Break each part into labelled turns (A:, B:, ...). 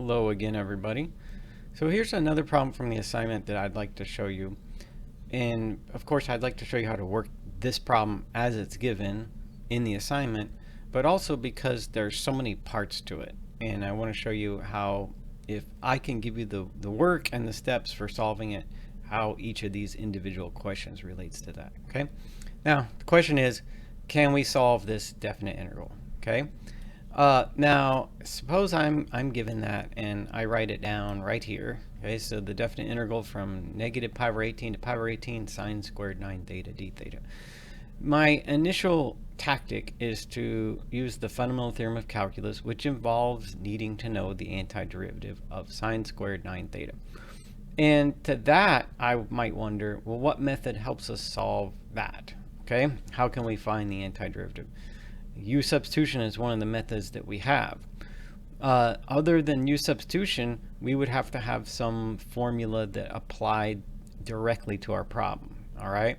A: Hello again, everybody. So here's another problem from the assignment that I'd like to show you. And of course, I'd like to show you how to work this problem as it's given in the assignment, but also because there's so many parts to it. And I want to show you how, if I can give you the work and the steps for solving it, how each of these individual questions relates to that, okay? Now, the question is, can we solve this definite integral, okay? Now, suppose I'm given that and I write it down right here. Okay, so the definite integral from negative pi over 18 to pi over 18 sine squared 9 theta d theta. My initial tactic is to use the fundamental theorem of calculus, which involves needing to know the antiderivative of sine squared 9 theta. And to that, I might wonder, well, what method helps us solve that? Okay, how can we find the antiderivative? U substitution is one of the methods that we have. Other than U substitution, we would have to have some formula that applied directly to our problem. All right.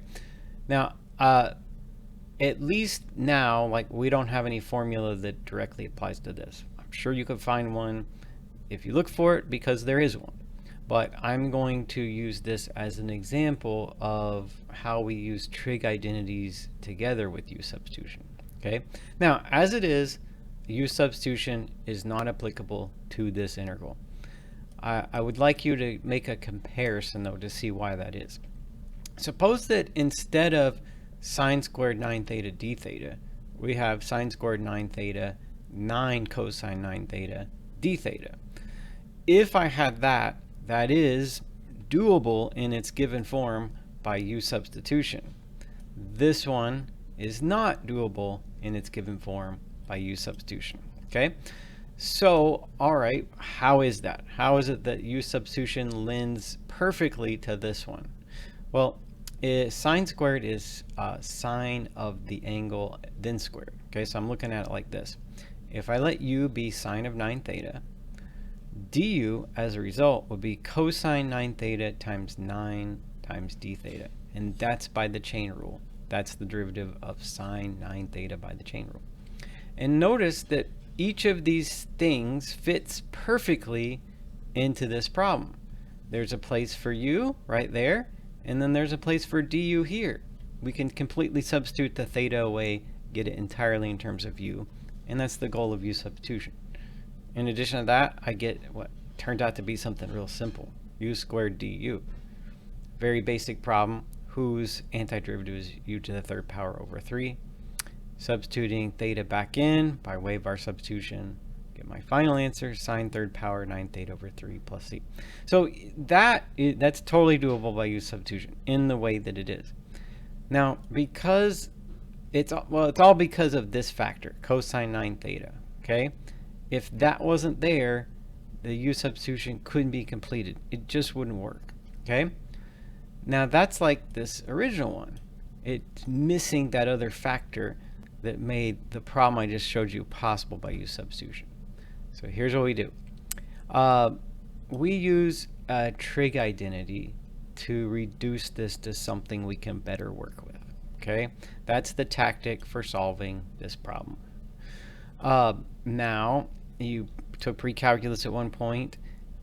A: Now, at least now, like, we don't have any formula that directly applies to this. I'm sure you could find one if you look for it, because there is one. But I'm going to use this as an example of how we use trig identities together with U substitution. Okay. Now, as it is, U substitution is not applicable to this integral. I would like you to make a comparison, though, to see why that is. Suppose that instead of sine squared 9 theta d theta, we have sine squared 9 theta 9 cosine 9 theta d theta. If I had that, that is doable in its given form by U substitution. This one is not doable in its given form by U substitution. Okay, so all right, how is that? How is it that U substitution lends perfectly to this one? Well, sine squared is sine of the angle then squared. Okay, so I'm looking at it like this. If I let U be sine of 9 theta, du as a result would be cosine 9 theta times 9 times d theta, and that's by the chain rule. That's the derivative of sine 9 theta by the chain rule. And notice that each of these things fits perfectly into this problem. There's a place for u right there, and then there's a place for du here. We can completely substitute the theta away, get it entirely in terms of u, and that's the goal of U substitution. In addition to that, I get what turned out to be something real simple, u squared du. Very basic problem whose antiderivative is u to the third power over 3. Substituting theta back in by way of our substitution, get my final answer, sine third power 9 theta over 3 plus c. So that's totally doable by U substitution in the way that it is. Now, because it's all because of this factor, cosine 9 theta, okay? If that wasn't there, the U substitution couldn't be completed. It just wouldn't work, okay? Now that's like this original one. It's missing that other factor that made the problem I just showed you possible by U substitution. So here's what we do. We use a trig identity to reduce this to something we can better work with, okay? That's the tactic for solving this problem. Now, you took pre-calculus at one point,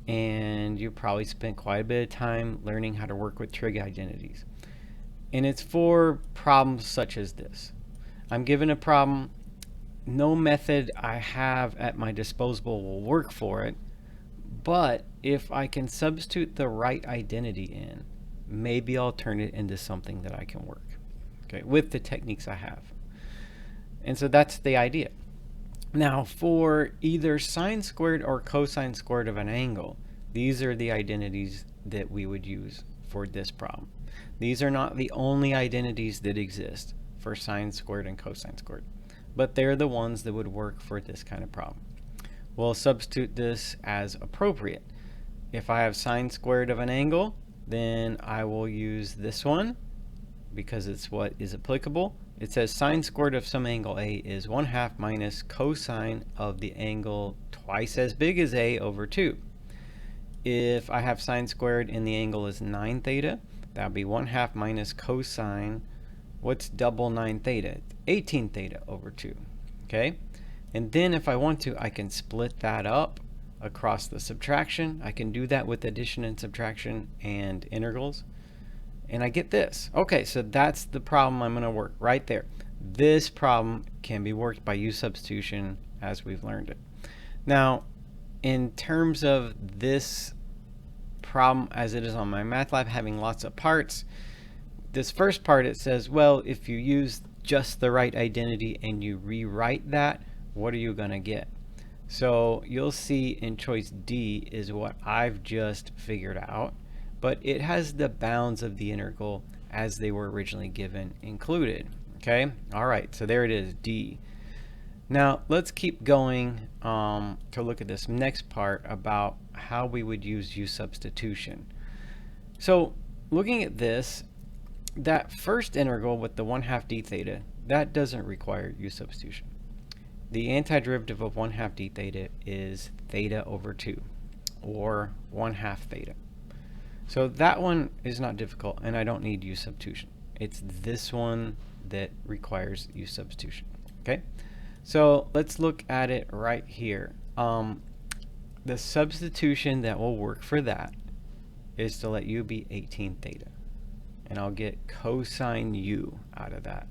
A: and you probably spent quite a bit of time learning how to work with trig identities. And it's for problems such as this. I'm given a problem, no method I have at my disposal will work for it, but if I can substitute the right identity in, maybe I'll turn it into something that I can work, okay, with the techniques I have. And so that's the idea. Now, for either sine squared or cosine squared of an angle, these are the identities that we would use for this problem. These are not the only identities that exist for sine squared and cosine squared, but they're the ones that would work for this kind of problem. We'll substitute this as appropriate. If I have sine squared of an angle, then I will use this one because it's what is applicable. It says sine squared of some angle A is 1/2 minus cosine of the angle twice as big as A over 2. If I have sine squared and the angle is 9 theta, that would be 1/2 minus cosine, what's double 9 theta? 18 theta over 2, okay? And then if I want to, I can split that up across the subtraction. I can do that with addition and subtraction and integrals. And I get this. Okay, so that's the problem I'm going to work right there. This problem can be worked by u substitution as we've learned it. Now, in terms of this problem as it is on MyMathLab, having lots of parts, this first part, it says, well, if you use just the right identity and you rewrite that, what are you going to get? So you'll see in choice D is what I've just figured out, but it has the bounds of the integral as they were originally given included. Okay, all right, so there it is, D. Now let's keep going to look at this next part about how we would use u substitution. So looking at this, that first integral with the 1/2 d theta, that doesn't require u substitution. The antiderivative of 1/2 d theta is theta over 2, or 1/2 theta. So that one is not difficult, and I don't need u substitution. It's this one that requires u substitution. Okay, so let's look at it right here. The substitution that will work for that is to let u be 18 theta. And I'll get cosine u out of that,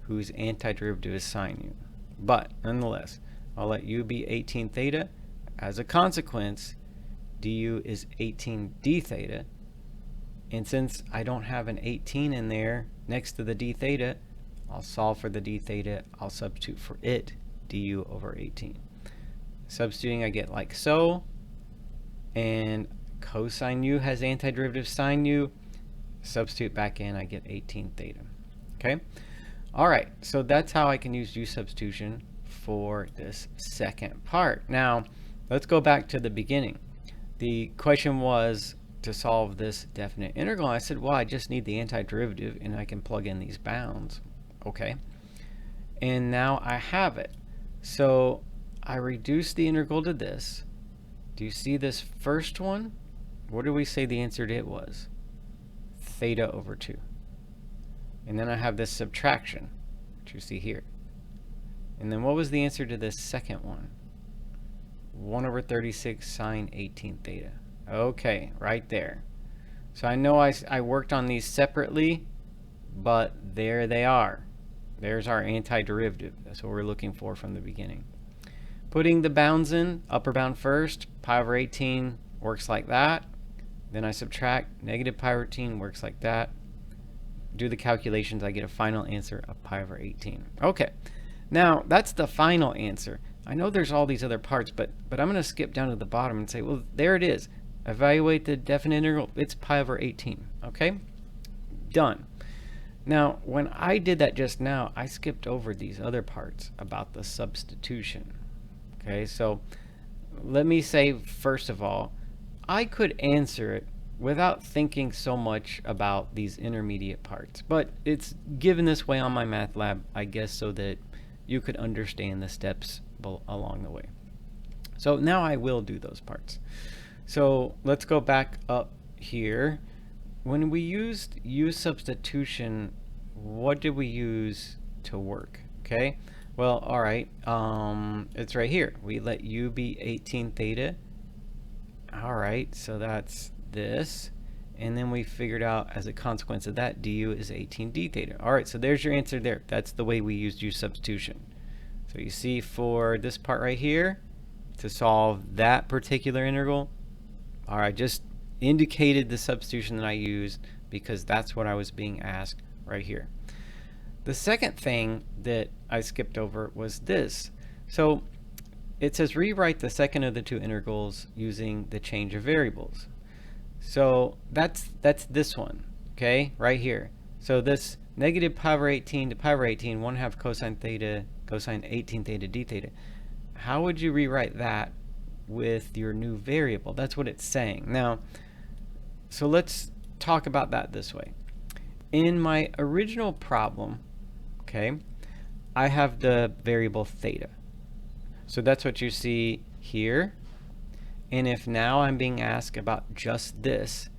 A: whose antiderivative is sine u. But nonetheless, I'll let u be 18 theta. As a consequence, du is 18 d theta. And since I don't have an 18 in there next to the d theta, I'll solve for the d theta. I'll substitute for it, du over 18. Substituting, I get like so. And cosine u has antiderivative sine u. Substitute back in, I get 18 theta. Okay? All right, so that's how I can use u substitution for this second part. Now, let's go back to the beginning. The question was to solve this definite integral. I said, well, I just need the antiderivative and I can plug in these bounds. Okay. And now I have it. So I reduce the integral to this. Do you see this first one? What did we say the answer to it was? Theta over 2. And then I have this subtraction, which you see here. And then what was the answer to this second one? 1 over 36 sine 18 theta. Okay, right there. So I know I worked on these separately, but there they are. There's our antiderivative. That's what we're looking for from the beginning. Putting the bounds in, upper bound first, pi over 18 works like that. Then I subtract, negative pi over 18 works like that. Do the calculations, I get a final answer of pi over 18. Okay, now that's the final answer. I know there's all these other parts, but I'm going to skip down to the bottom and say, well, there it is. Evaluate the definite integral. It's pi over 18. Okay, done. Now, when I did that just now, I skipped over these other parts about the substitution. Okay, so let me say, first of all, I could answer it without thinking so much about these intermediate parts, but it's given this way on MyMathLab, I guess, so that you could understand the steps along the way. So now I will do those parts. So let's go back up here. When we used u substitution, what did we use to work? Okay, well, all right, it's right here. We let u be 18 theta. All right, so that's this. And then we figured out as a consequence of that, du is 18 d theta. All right, so there's your answer there. That's the way we used u substitution. So you see for this part right here, to solve that particular integral, all right, just indicated the substitution that I used because that's what I was being asked right here. The second thing that I skipped over was this. So it says rewrite the second of the two integrals using the change of variables. So that's this one, okay, right here. So this negative pi over 18 to pi over 18, 1/2 cosine theta, cosine 18 theta d theta. How would you rewrite that with your new variable? That's what it's saying. Now, so let's talk about that this way. In my original problem, okay, I have the variable theta. So that's what you see here. And if now I'm being asked about just this,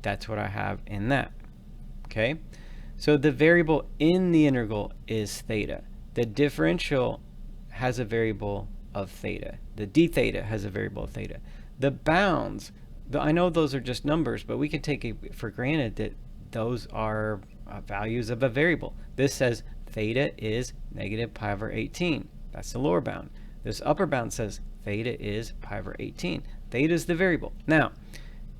A: that's what I have in that. Okay? So the variable in the integral is theta. The differential has a variable of theta. The d theta has a variable of theta. The bounds, I know those are just numbers, but we can take it for granted that those are values of a variable. This says theta is negative pi over 18. That's the lower bound. This upper bound says theta is pi over 18. Theta is the variable. Now,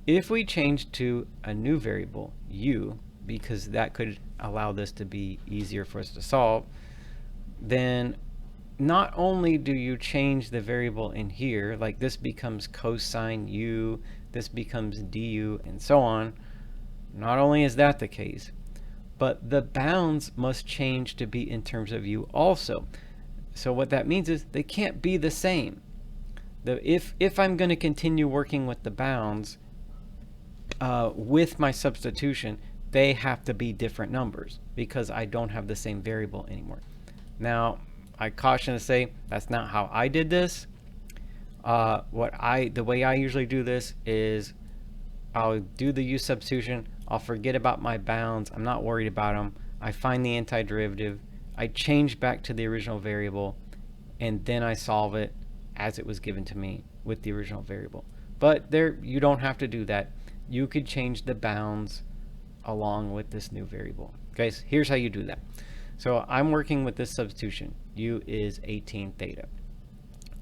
A: if we change to a new variable, u, because that could allow this to be easier for us to solve, then not only do you change the variable in here, like this becomes cosine u, this becomes du, and so on. Not only is that the case, but the bounds must change to be in terms of u also. So what that means is they can't be the same. If I'm going to continue working with the bounds with my substitution, they have to be different numbers because I don't have the same variable anymore. Now, I caution to say that's not how I did this. The way I usually do this is I'll do the u substitution. I'll forget about my bounds. I'm not worried about them. I find the antiderivative. I change back to the original variable, and then I solve it as it was given to me with the original variable. But there, you don't have to do that. You could change the bounds along with this new variable. Okay, so here's how you do that. So I'm working with this substitution. U is 18 theta.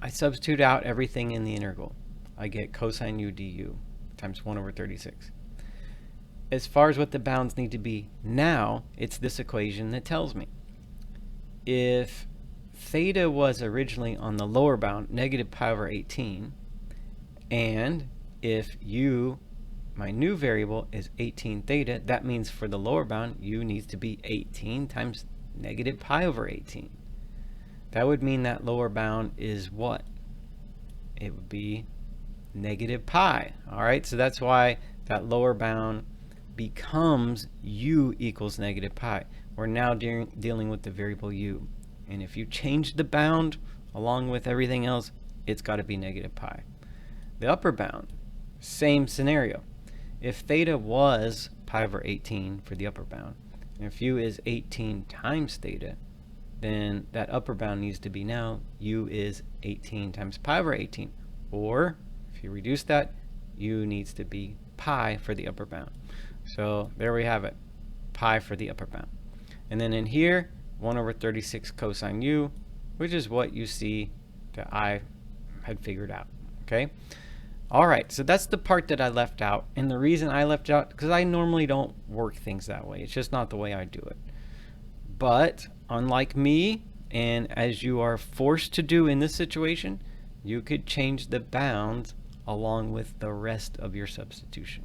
A: I substitute out everything in the integral. I get cosine u du times 1 over 36. As far as what the bounds need to be now, it's this equation that tells me. If theta was originally on the lower bound, negative pi over 18, and if u, my new variable, is 18 theta, that means for the lower bound, u needs to be 18 times negative pi over 18. That would mean that lower bound is what? It would be negative pi. All right, so that's why that lower bound becomes u equals negative pi. We're now dealing with the variable u. And if you change the bound along with everything else, it's got to be negative pi. The upper bound, same scenario. If theta was pi over 18 for the upper bound, and if u is 18 times theta, then that upper bound needs to be now u is 18 times pi over 18. Or, if you reduce that, u needs to be pi for the upper bound. So there we have it, pi for the upper bound. And then in here, 1 over 36 cosine u, which is what you see that I had figured out. Okay? All right, so that's the part that I left out. And the reason I left out, because I normally don't work things that way. It's just not the way I do it. But unlike me, and as you are forced to do in this situation, you could change the bounds along with the rest of your substitution.